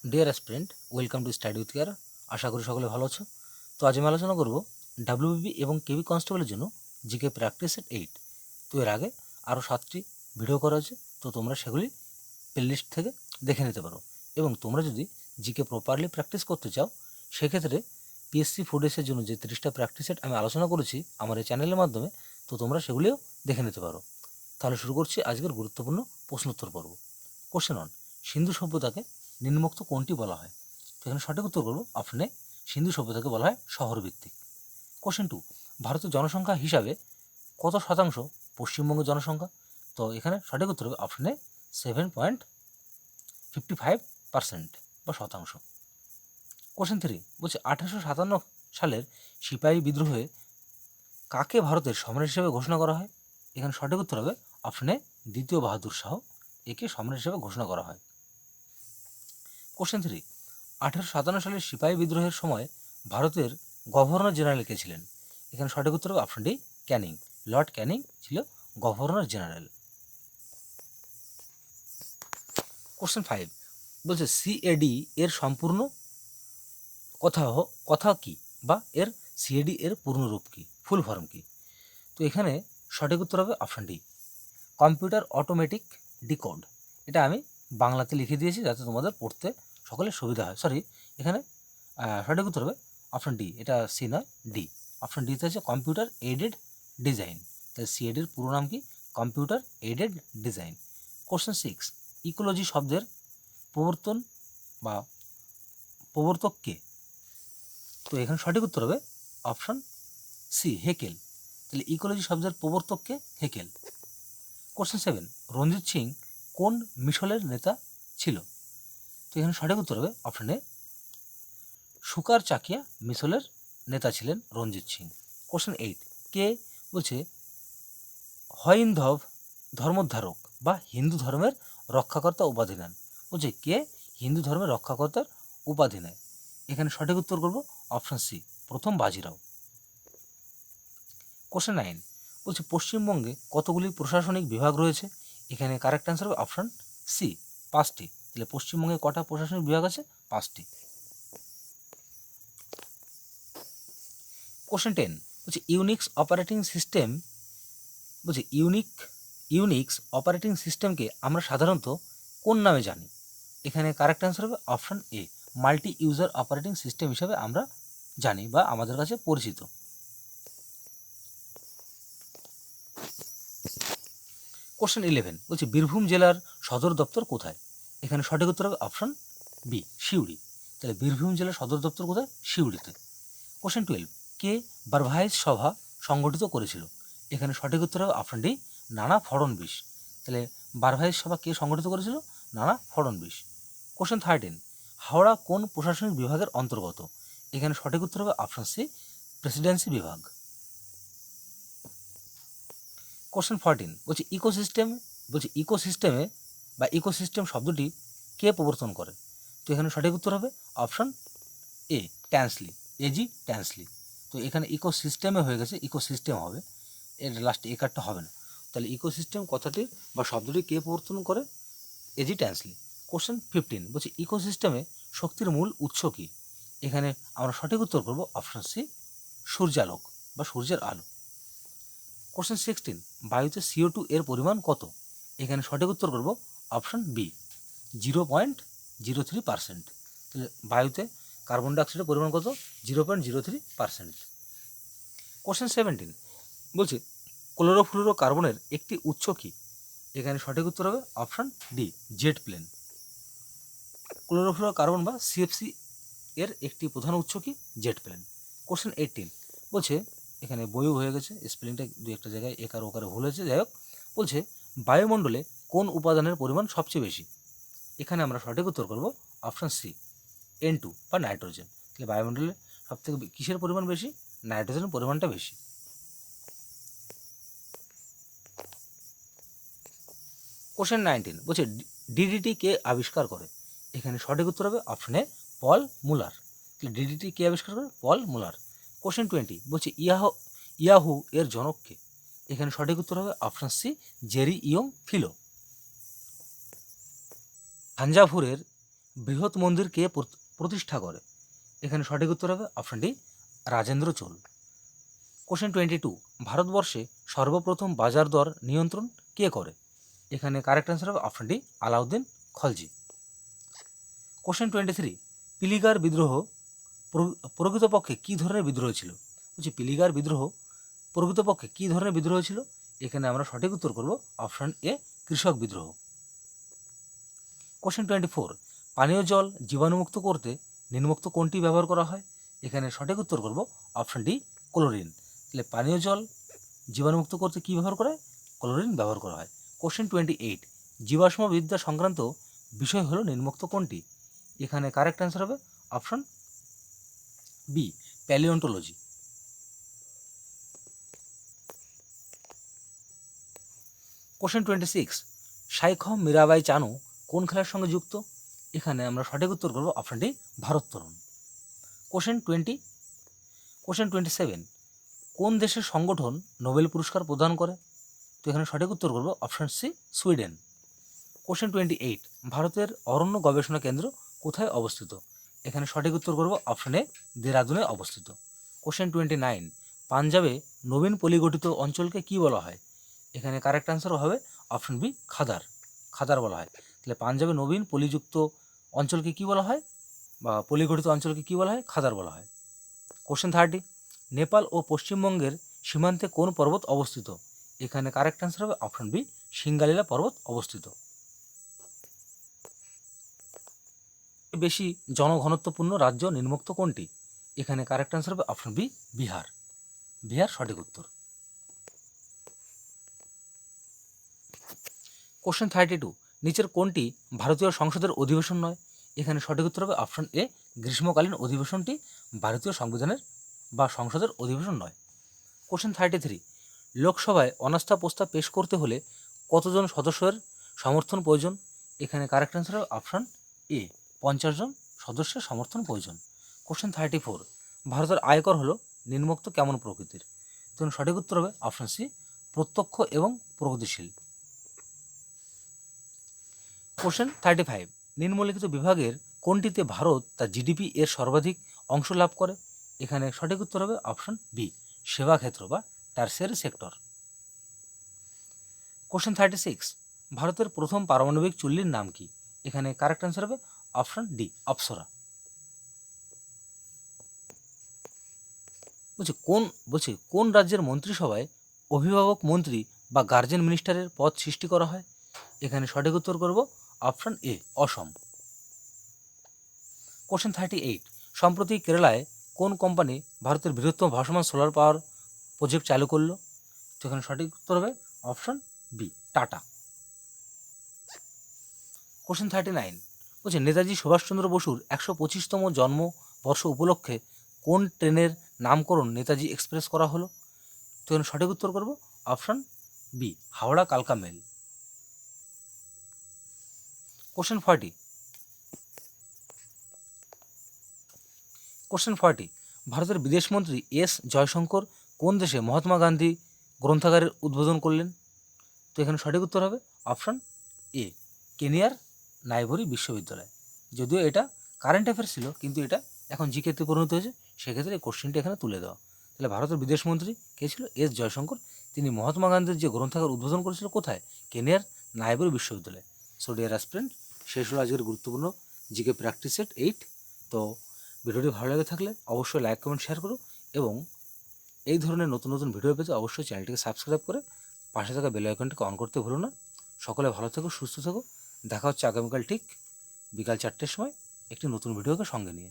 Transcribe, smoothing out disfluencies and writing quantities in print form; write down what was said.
Deer aspirant, welcome to study with care. আশা করি সকলে ভালো আছো। তো আজ আমি আলোচনা করব ডাব্লিউবিপি এবং কেবি কনস্টেবলের জন্য জিকে প্র্যাকটিস সেট 8। তো এর আগে আরও 7টি ভিডিও করা আছে, তো তোমরা সেগুলি প্লেলিস্ট থেকে দেখে নিতে পারো। এবং তোমরা যদি জিকে প্রপারলি প্র্যাকটিস করতে চাও, সেক্ষেত্রে পিএসসি ফুডেসের জন্য যে 30টা প্র্যাকটিস সেট আমি আলোচনা করেছি আমার এই চ্যানেলের মাধ্যমে, তো তোমরা সেগুলিও দেখে নিতে পারো। তাহলে শুরু করছি আজকের গুরুত্বপূর্ণ প্রশ্নোত্তর পর্ব। কোশ্চেন 1, সিন্ধু সভ্যতাকে নিম্নোক্ত কোনটি বলা হয়? তো এখানে সঠিক উত্তর করবো অপশনে সিন্ধু সভ্যতাকে বলা হয় শহরভিত্তিক। কোশ্চেন 2, ভারতের জনসংখ্যা হিসাবে কত শতাংশ পশ্চিমবঙ্গের জনসংখ্যা? তো এখানে সঠিক উত্তর হবে অপশনে 7.55% বা শতাংশ। কোশ্চেন 3 বলছে 1857 সালের সিপাহী বিদ্রোহে কাকে ভারতের সম্রাট হিসেবে ঘোষণা করা হয়? এখানে সঠিক উত্তর হবে অপশনে দ্বিতীয় বাহাদুর শাহ, একে সম্রাট হিসেবে ঘোষণা করা হয়। কোশ্চেন 3, 1857 সালের সিপাহী বিদ্রোহের সময় ভারতের গভর্নর জেনারেল কে ছিলেন? এখানে সঠিক উত্তর হবে option D, Canning. Lord Canning ছিল গভর্নর জেনারেল। কোশ্চেন 5 বলছে সিএডি এর সম্পূর্ণ কথা কি, বা এর সিএডি এর পূর্ণরূপ কি, ফুল ফর্ম কি? তো এখানে সঠিক উত্তর হবে option D, computer automatic decode. এটা আমি বাংলাতে লিখে দিয়েছি যাতে তোমাদের পড়তে সকলের সুবিধা হয়। সরি, এখানে সঠিক উত্তর হবে অপশন ডি, এটা সি নয়, ডি। অপশন ডিতে হচ্ছে কম্পিউটার এইডেড ডিজাইন। তাই সিএডির পুরো নাম কি? Computer aided design. Question 6, ecology শব্দের প্রবর্তন বা প্রবর্তক কে? তো এখানে সঠিক উত্তর হবে অপশন সি, হেকেল। তাহলে ইকোলজি শব্দের প্রবর্তক কে? হেকেল। কোশ্চেন 7, রঞ্জিত সিং কোন মিশলের নেতা ছিল? তো এখানে সঠিক উত্তর হবে অপশন এ, সুকার চাকিয়া মিশলের নেতা ছিলেন রঞ্জিত সিং। কোশ্চেন 8, কে বলছে হইন্দভ ধর্মোদ্ধারক বা হিন্দু ধর্মের রক্ষাকর্তা উপাধি নেন? বলছে কে হিন্দু ধর্মের রক্ষাকর্তার উপাধি নেয়? এখানে সঠিক উত্তর করব অপশন সি, প্রথম বাজিরাও। কোশ্চেন 9 বলছে পশ্চিমবঙ্গে কতগুলি প্রশাসনিক বিভাগ রয়েছে? এখানে কারেক্ট অ্যান্সার হবে অপশন সি, 5টি। তাহলে পশ্চিমবঙ্গে কটা প্রশাসনিক বিভাগ আছে? 5টি। কোশ্চেন 10 বলছে ইউনিক্স অপারেটিং সিস্টেম, বলছে ইউনিক্স অপারেটিং সিস্টেমকে আমরা সাধারণত কোন নামে জানি? এখানে কারেক্ট অ্যান্সার হবে option A, multi user operating system হিসাবে আমরা জানি বা আমাদের কাছে পরিচিত। কোশ্চেন 11 বলছে বীরভূম জেলার সদর দপ্তর কোথায়? এখানে সঠিক উত্তর হবে অপশন বি, সিউড়ি। তাহলে বীরভূম জেলার সদর দপ্তর কোথায়? সিউড়িতে। কোশ্চেন 12, কে বারভাইস সভা সংগঠিত করেছিল? এখানে সঠিক উত্তর হবে অপশন ডি, নানা ফড়নবিশ। তাহলে বারভাইস সভা কে সংগঠিত করেছিল? নানা ফড়নবিশ। কোশ্চেন 13, হাওড়া কোন প্রশাসনিক বিভাগের অন্তর্গত? এখানে সঠিক উত্তর হবে অপশন সি, প্রেসিডেন্সি বিভাগ। কোশ্চেন 14 বলছে ইকোসিস্টেমে বা ইকোসিস্টেম শব্দটি কে প্রবর্তন করে? তো এখানে সঠিক উত্তর হবে অপশন এ, ট্যান্সলি, এজি ট্যান্সলি। তো এখানে ইকোসিস্টেমে হয়ে গেছে, ইকোসিস্টেম হবে, এর লাস্টে এ কার্ডটা হবে না। তাহলে ইকোসিস্টেম কথাটির বা শব্দটি কে প্রবর্তন করে? এজি ট্যান্সলি। কোশ্চেন 15 বলছে ইকোসিস্টেমে শক্তির মূল উৎস কী? এখানে আমরা সঠিক উত্তর করব অপশন সি, সূর্যালোক বা সূর্যের আলো। কোশ্চেন 16, বায়ুতে CO2 এর পরিমাণ কত? এখানে সঠিক উত্তর করব অপশন বি, 0.03%। তাহলে বায়ুতে কার্বন ডাইঅক্সাইডের পরিমাণ কত? 0.03%। কোশ্চেন 17 বলছে ক্লোরোফ্লুরো কার্বনের একটি উৎস কী? এখানে সঠিক উত্তর হবে option D, jet plane. Chlorofluorocarbon বা CFC এর একটি প্রধান উৎস কি? Jet plane. কোশ্চেন 18 বলছে, এখানে বইও হয়ে গেছে, স্পেলিংটা দু একটা জায়গায় একার ওকারে ভুল হয়েছে, যাই হোক। বলছে বায়ুমণ্ডলে কোন উপাদানের পরিমাণ সবচেয়ে বেশি? এখানে আমরা সঠিক উত্তর করব অপশন সি, N2 বা নাইট্রোজেন। তাহলে বায়ুমণ্ডলে সবথেকে কিসের পরিমাণ বেশি? নাইট্রোজেনের পরিমাণটা বেশি। কোশ্চেন 19 বলছে ডিডিটি কে আবিষ্কার করে? এখানে সঠিক উত্তর হবে অপশন এ, পল মুলার। তাহলে ডিডিটি কে আবিষ্কার করে? পল মুলার। কোশ্চেন 20 বলছে ইয়াহু এর জনক কে? এখানে সঠিক উত্তর হবে option C, Jerry Yang Filo. থাঞ্জাভুরের বৃহৎ মন্দির কে প্রতিষ্ঠা করে? এখানে সঠিক উত্তর হবে option D, Rajendra Chola. Question 22, ভারতবর্ষে সর্বপ্রথম বাজার দর নিয়ন্ত্রণ কে করে? এখানে কারেক্ট অ্যান্সার হবে option D, Alauddin Khalji. Question 23, Poligar বিদ্রোহ প্রকৃতপক্ষে কী ধরনের বিদ্রোহ ছিল? বলছি পিলিগার বিদ্রোহ প্রকৃতপক্ষে কী ধরনের বিদ্রোহ ছিল? এখানে আমরা সঠিক উত্তর করব অপশন এ, কৃষক বিদ্রোহ। কোশ্চেন 24, পানীয় জল জীবাণুমুক্ত করতে নিম্নোক্ত কোনটি ব্যবহার করা হয়? এখানে সঠিক উত্তর করব অপশন ডি, ক্লোরিন। তাহলে পানীয় জল জীবাণুমুক্ত করতে কী ব্যবহার করা হয়? ক্লোরিন ব্যবহার করা হয়। কোশ্চেন 28, জীবাশ্ম বিদ্যা সংক্রান্ত বিষয় হলো নিম্নোক্ত কোনটি? এখানে কারেক্ট অ্যান্সার হবে option B, paleontology. Question 26, Saikhom Mirabai Chanu কোন খেলার সঙ্গে যুক্ত? এখানে আমরা সঠিক উত্তর করব অপশন ডি, ভারোত্তোলন। কোশ্চেন 27, কোন দেশের সংগঠন নোবেল পুরস্কার প্রদান করে? তো এখানে সঠিক উত্তর করব অপশন সি, সুইডেন। কোশ্চেন 28, ভারতের অরণ্য গবেষণা কেন্দ্র কোথায় অবস্থিত? এখানে সঠিক উত্তর করব অপশন এ, দেরাদুনে অবস্থিত। কোশ্চেন 29, পাঞ্জাবে নবীন পলিগঠিত অঞ্চলকে কি বলা হয়? এখানে কারেক্ট অ্যান্সার হবে অপশন বি, খাদার। খাদার বলা হয়। তাহলে পাঞ্জাবে নবীন পলিযুক্ত অঞ্চলকে কি বলা হয়, বা পলিগঠিত অঞ্চলকে কি বলা হয়? খাদার বলা হয়। কোশ্চেন 30, নেপাল ও পশ্চিমবঙ্গের সীমান্তে কোন পর্বত অবস্থিত? এখানে কারেক্ট অ্যান্সার হবে অপশন বি, সিঙ্গালীলা পর্বত অবস্থিত। বেশি জনঘনত্বপূর্ণ রাজ্য নিম্নোক্ত কোনটি? এখানে কারেক্ট অ্যান্সার হবে অপশন বি, বিহার। বিহার সঠিক উত্তর। কোশ্চেন 32, নিচের কোনটি ভারতীয় সংসদের অধিবেশন নয়? এখানে সঠিক উত্তর হবে অপশন এ, গ্রীষ্মকালীন অধিবেশনটি ভারতীয় সংবিধানের বা সংসদের অধিবেশন নয়। কোশ্চেন 33, লোকসভায় অনাস্থা প্রস্তাব পেশ করতে হলে কতজন সদস্যের সমর্থন প্রয়োজন? এখানে কারেক্ট অ্যান্সার হবে অপশন এ, 50 জন সদস্যের সমর্থন প্রয়োজন। কোশ্চেন 34, ভারতের আয়কর হলো নিম্নোক্ত কেমন প্রকৃতির? তখন সঠিক উত্তর হবে অপশন সি, প্রত্যক্ষ এবং প্রগতিশীল। কোশ্চেন 35, নিম্নলিখিত বিভাগের কোনটিতে ভারত তার জিডিপি এর সর্বাধিক অংশ লাভ করে? এখানে সঠিক উত্তর হবে অপশন বি, সেবা ক্ষেত্র বা টারসিয়ারি সেক্টর। কোশ্চেন 36, ভারতের প্রথম পারমাণবিক চুল্লির নাম কি? এখানে কারেক্ট অ্যান্সার হবে অপশন ডি, অপ্সরা। কোন রাজ্যের মন্ত্রিসভায় অভিভাবক মন্ত্রী বা গার্জেন মিনিস্টারের পদ সৃষ্টি করা হয়? এখানে সঠিক উত্তর করব অপশন এ, অসম। কোশ্চেন 38, সম্প্রতি কেরালায় কোন কোম্পানি ভারতের বৃহত্তম ভাসমান সোলার পাওয়ার প্রজেক্ট চালু করলো? তো এখানে সঠিক উত্তর হবে option B, tata. Question 39, Netaji Subhash Chandra বসুর 125তম জন্মবর্ষ উপলক্ষে কোন ট্রেনের নামকরণ নেতাজি এক্সপ্রেস করা হলো? তো এখানে সঠিক উত্তর করব অপশন বি, হাওড়া কালকা মেল। কোশ্চেন 40, ভারতের বিদেশমন্ত্রী এস জয়শঙ্কর কোন দেশে মহাত্মা গান্ধী গ্রন্থাগারের উদ্বোধন করলেন? তো এখানে সঠিক উত্তর হবে অপশন এ, কেনিয়ার নাইভরি বিশ্ববিদ্যালয়। যদিও এটা কারেন্ট অ্যাফেয়ার্স ছিল, কিন্তু এটা এখন জিকেতে পরিণত হয়েছে, সেক্ষেত্রে এই কোশ্চেনটা এখানে তুলে দেওয়া। তাহলে ভারতের বিদেশমন্ত্রী কে ছিল? এস জয়শঙ্কর। তিনি মহাত্মা গান্ধীর যে গ্রন্থাগার উদ্বোধন করেছিল কোথায়? কেনিয়ার নাইভরি বিশ্ববিদ্যালয়। সো ডিয়ার অ্যাসপিরেন্ট, শেষ হলো আজকের গুরুত্বপূর্ণ জিকে প্র্যাকটিস সেট 8। তো ভিডিওটি ভালো লাগে থাকলে অবশ্যই লাইক কমেন্ট শেয়ার করো, এবং এই ধরনের নতুন নতুন ভিডিও পেতে অবশ্যই চ্যানেলটিকে সাবস্ক্রাইব করে পাশে থাকা বেল আইকনটিকে অন করতে ভুলো না। সকলে ভালো থেকো, সুস্থ থেকো। দেখা হচ্ছে আগামীকাল ঠিক বিকাল 4টের সময় একটি নতুন ভিডিওকে সঙ্গে নিয়ে।